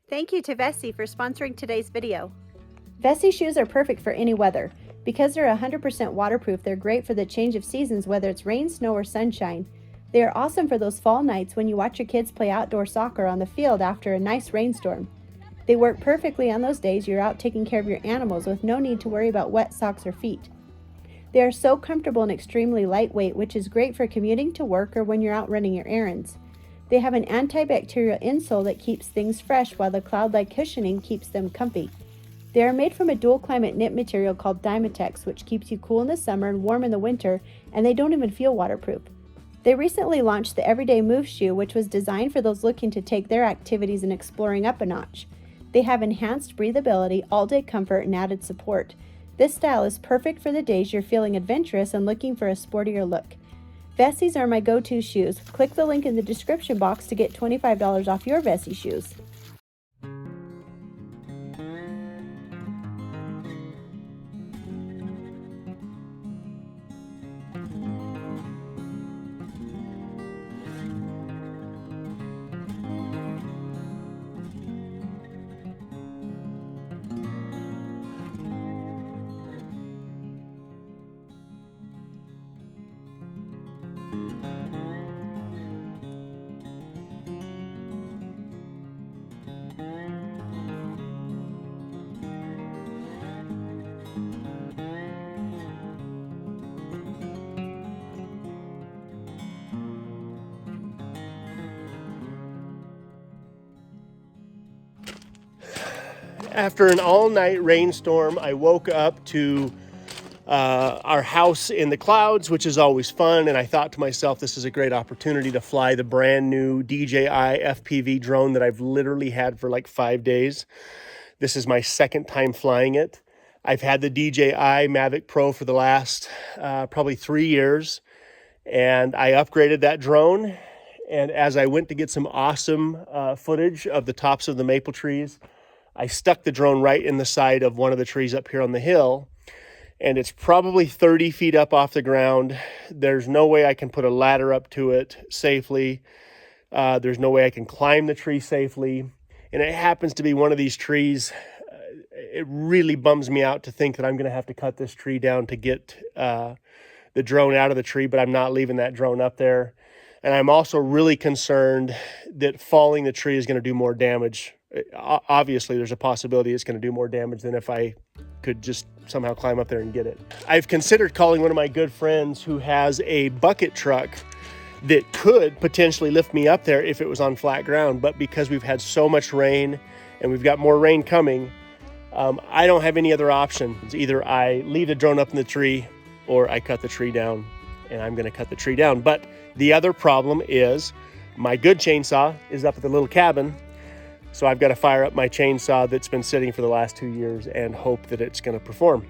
Thank you to Vessi for sponsoring today's video. Vessi shoes are perfect for any weather. Because they're 100% waterproof, they're great for the change of seasons, whether it's rain, snow, or sunshine. They are awesome for those fall nights when you watch your kids play outdoor soccer on the field after a nice rainstorm. They work perfectly on those days you're out taking care of your animals with no need to worry about wet socks or feet. They are so comfortable and extremely lightweight, which is great for commuting to work or when you're out running your errands. They have an antibacterial insole that keeps things fresh while the cloud-like cushioning keeps them comfy. They are made from a dual climate knit material called Dymatex, which keeps you cool in the summer and warm in the winter, and they don't even feel waterproof. They recently launched the Everyday Move shoe, which was designed for those looking to take their activities and exploring up a notch. They have enhanced breathability, all-day comfort, and added support. This style is perfect for the days you're feeling adventurous and looking for a sportier look. Vessis are my go-to shoes. Click the link in the description box to get $25 off your Vessi shoes. After an all-night rainstorm, I woke up to our house in the clouds, which is always fun, and I thought to myself, this is a great opportunity to fly the brand new DJI FPV drone that I've literally had for like 5 days. This is my second time flying it. I've had the DJI Mavic Pro for the last probably 3 years, and I upgraded that drone. And as I went to get some awesome footage of the tops of the maple trees, I stuck the drone right in the side of one of the trees up here on the hill, and it's probably 30 feet up off the ground. There's no way I can put a ladder up to it safely. There's no way I can climb the tree safely. And it happens to be one of these trees. It really bums me out to think that I'm going to have to cut this tree down to get the drone out of the tree, but I'm not leaving that drone up there. And I'm also really concerned that falling the tree is going to do more damage. Obviously, there's a possibility it's going to do more damage than if I could just somehow climb up there and get it. I've considered calling one of my good friends who has a bucket truck that could potentially lift me up there if it was on flat ground. But because we've had so much rain and we've got more rain coming, I don't have any other options. Either I leave the drone up in the tree or I cut the tree down, and I'm going to cut the tree down. But the other problem is my good chainsaw is up at the little cabin. So I've got to fire up my chainsaw that's been sitting for the last 2 years and hope that it's going to perform.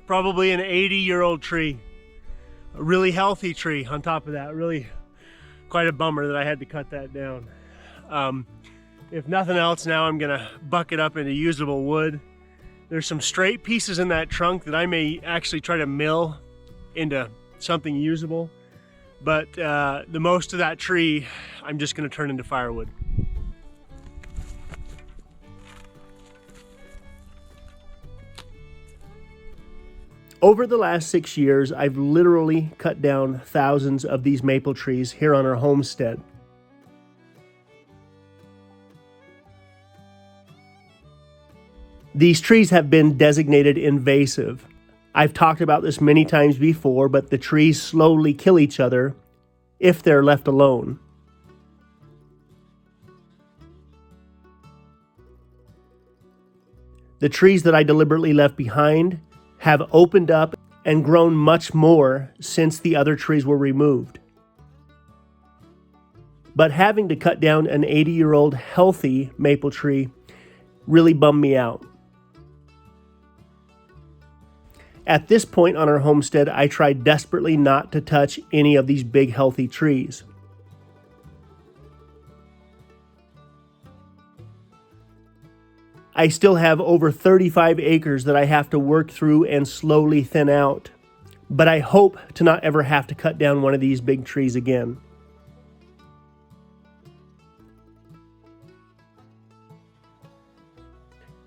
Probably an 80-year-old tree. A really healthy tree on top of that. Really quite a bummer that I had to cut that down. If nothing else, now I'm gonna buck it up into usable wood. There's some straight pieces in that trunk that I may actually try to mill into something usable. But the most of that tree, I'm just gonna turn into firewood. Over the last 6 years, I've literally cut down thousands of these maple trees here on our homestead. These trees have been designated invasive. I've talked about this many times before, but the trees slowly kill each other if they're left alone. The trees that I deliberately left behind have opened up and grown much more since the other trees were removed. But having to cut down an 80-year-old healthy maple tree really bummed me out. At this point on our homestead, I tried desperately not to touch any of these big healthy trees. I still have over 35 acres that I have to work through and slowly thin out, but I hope to not ever have to cut down one of these big trees again.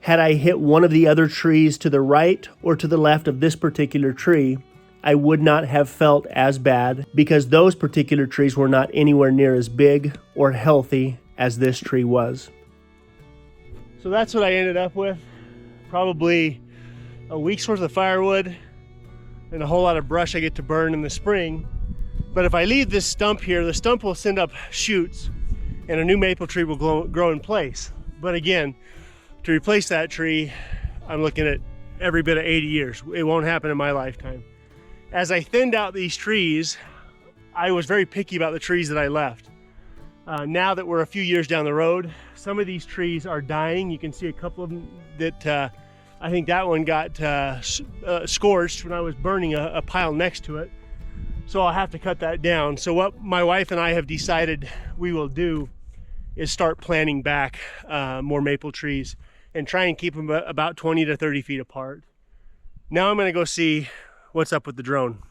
Had I hit one of the other trees to the right or to the left of this particular tree, I would not have felt as bad because those particular trees were not anywhere near as big or healthy as this tree was. So that's what I ended up with. Probably a week's worth of firewood and a whole lot of brush I get to burn in the spring. But if I leave this stump here, the stump will send up shoots and a new maple tree will grow in place. But again, to replace that tree, I'm looking at every bit of 80 years. It won't happen in my lifetime. As I thinned out these trees, I was very picky about the trees that I left. Now that we're a few years down the road, some of these trees are dying. You can see a couple of them that I think that one got scorched when I was burning a pile next to it. So I'll have to cut that down. So what my wife and I have decided we will do is start planting back more maple trees and try and keep them about 20 to 30 feet apart. Now I'm gonna go see what's up with the drone.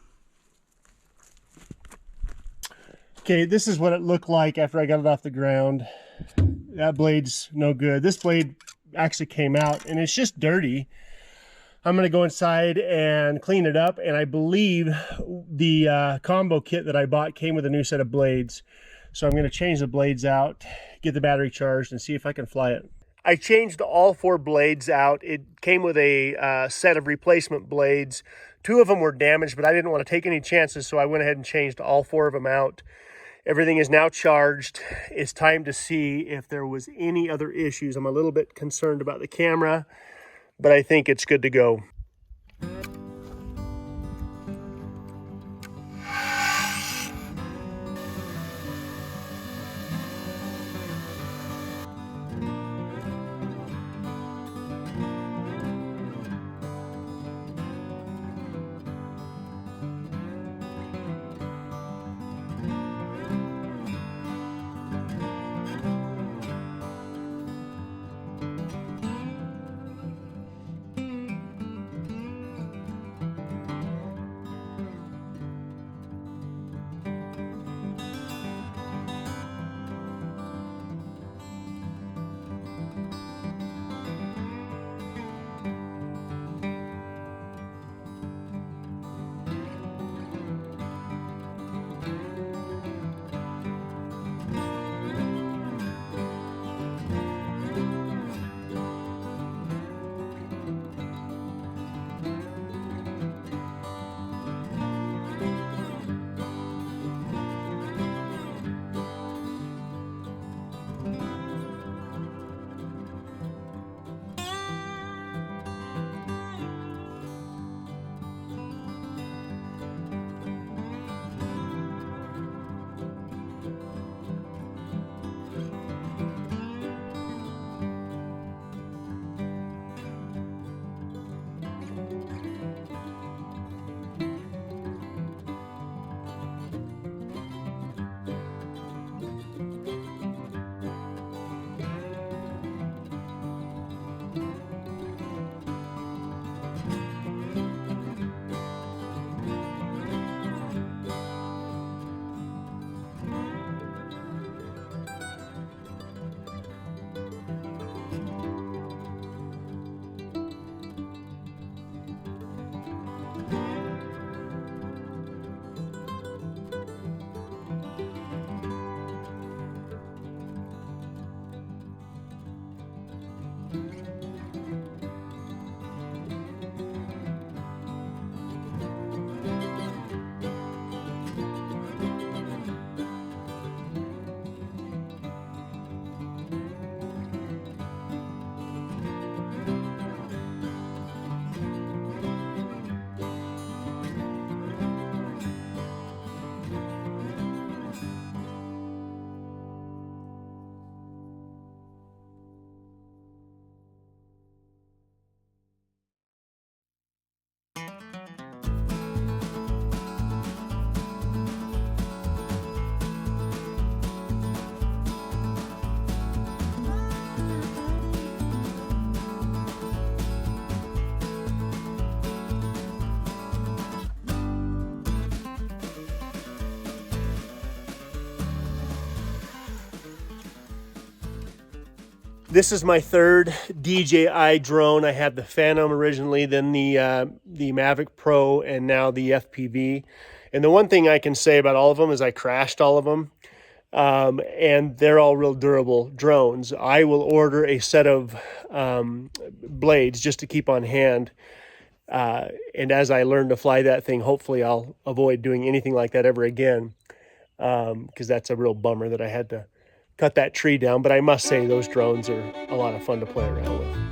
Okay, this is what it looked like after I got it off the ground. That blade's no good. This blade actually came out and it's just dirty. I'm gonna go inside and clean it up, and I believe the combo kit that I bought came with a new set of blades. So I'm gonna change the blades out, get the battery charged, and see if I can fly it. I changed all 4 blades out. It came with a set of replacement blades. 2 of them were damaged, but I didn't want to take any chances, so I went ahead and changed all 4 of them out. Everything is now charged. It's time to see if there was any other issues. I'm a little bit concerned about the camera, but I think it's good to go. This is my third DJI drone. I had the Phantom originally, then the Mavic Pro, and now the FPV. And the one thing I can say about all of them is I crashed all of them. And they're all real durable drones. I will order a set of blades just to keep on hand. And as I learn to fly that thing, hopefully I'll avoid doing anything like that ever again. Because that's a real bummer that I had to cut that tree down. But I must say those drones are a lot of fun to play around with.